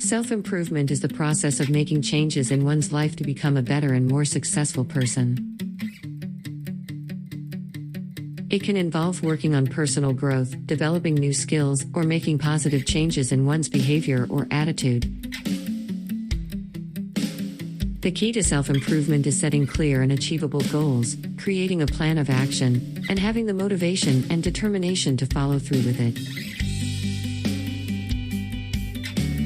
Self-improvement is the process of making changes in one's life to become a better and more successful person. It can involve working on personal growth, developing new skills, or making positive changes in one's behavior or attitude. The key to self-improvement is setting clear and achievable goals, creating a plan of action, and having the motivation and determination to follow through with it.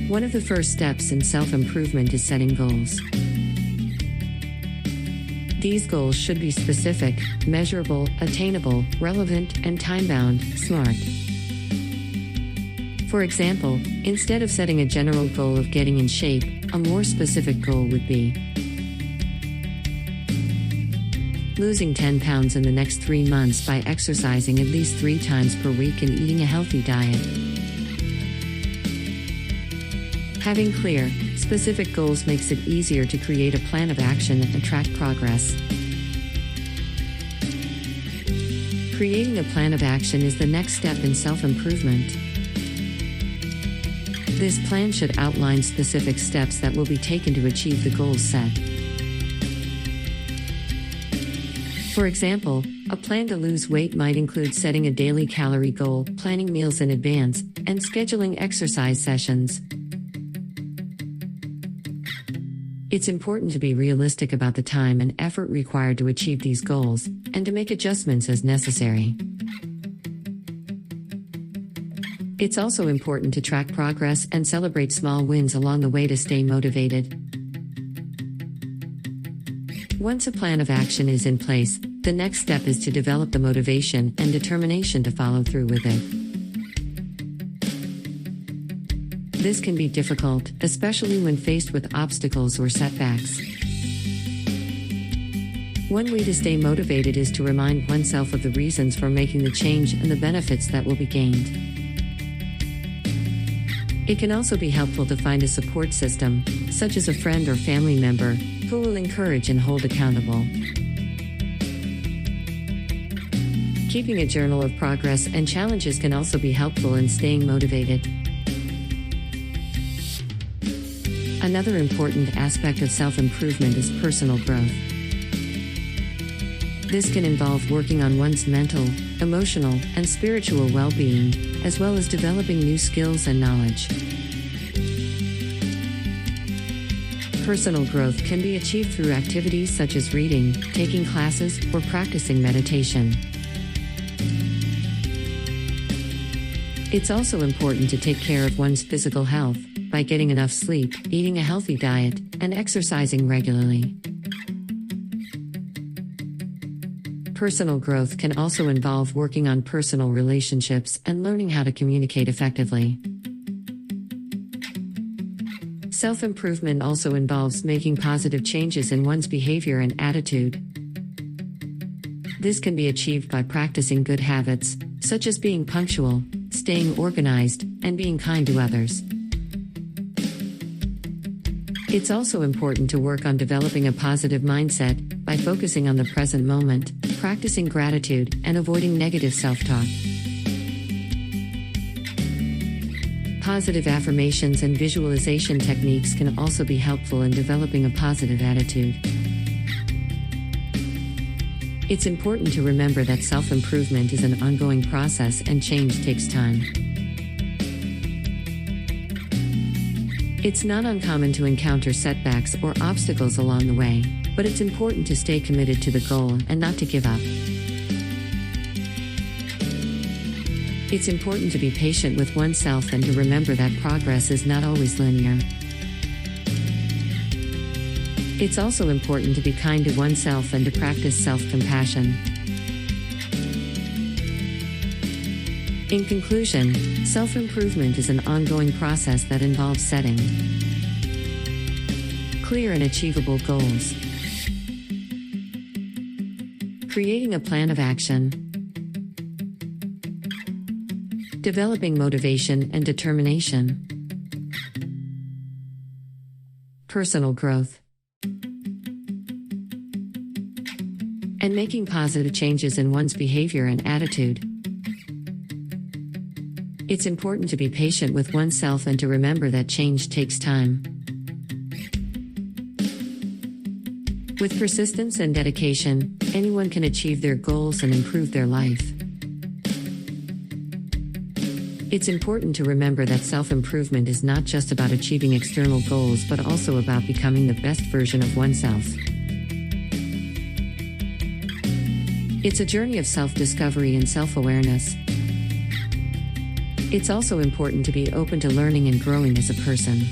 One of the first steps in self-improvement is setting goals. These goals should be specific, measurable, attainable, relevant, and time-bound, SMART. For example, instead of setting a general goal of getting in shape, a more specific goal would be losing 10 pounds in the next 3 months by exercising at least 3 times per week and eating a healthy diet. Having clear, specific goals makes it easier to create a plan of action and track progress. Creating a plan of action is the next step in self-improvement. This plan should outline specific steps that will be taken to achieve the goals set. For example, a plan to lose weight might include setting a daily calorie goal, planning meals in advance, and scheduling exercise sessions. It's important to be realistic about the time and effort required to achieve these goals, and to make adjustments as necessary. It's also important to track progress and celebrate small wins along the way to stay motivated. Once a plan of action is in place, the next step is to develop the motivation and determination to follow through with it. This can be difficult, especially when faced with obstacles or setbacks. One way to stay motivated is to remind oneself of the reasons for making the change and the benefits that will be gained. It can also be helpful to find a support system, such as a friend or family member, who will encourage and hold accountable. Keeping a journal of progress and challenges can also be helpful in staying motivated. Another important aspect of self-improvement is personal growth. This can involve working on one's mental, emotional, and spiritual well-being, as well as developing new skills and knowledge. Personal growth can be achieved through activities such as reading, taking classes, or practicing meditation. It's also important to take care of one's physical health by getting enough sleep, eating a healthy diet, and exercising regularly. Personal growth can also involve working on personal relationships and learning how to communicate effectively. Self-improvement also involves making positive changes in one's behavior and attitude. This can be achieved by practicing good habits, such as being punctual, staying organized, and being kind to others. It's also important to work on developing a positive mindset by focusing on the present moment, practicing gratitude, and avoiding negative self-talk. Positive affirmations and visualization techniques can also be helpful in developing a positive attitude. It's important to remember that self-improvement is an ongoing process and change takes time. It's not uncommon to encounter setbacks or obstacles along the way, but it's important to stay committed to the goal and not to give up. It's important to be patient with oneself and to remember that progress is not always linear. It's also important to be kind to oneself and to practice self-compassion. In conclusion, self-improvement is an ongoing process that involves setting clear and achievable goals, creating a plan of action, developing motivation and determination, personal growth, and making positive changes in one's behavior and attitude. It's important to be patient with oneself and to remember that change takes time. With persistence and dedication, anyone can achieve their goals and improve their life. It's important to remember that self-improvement is not just about achieving external goals but also about becoming the best version of oneself. It's a journey of self-discovery and self-awareness. It's also important to be open to learning and growing as a person.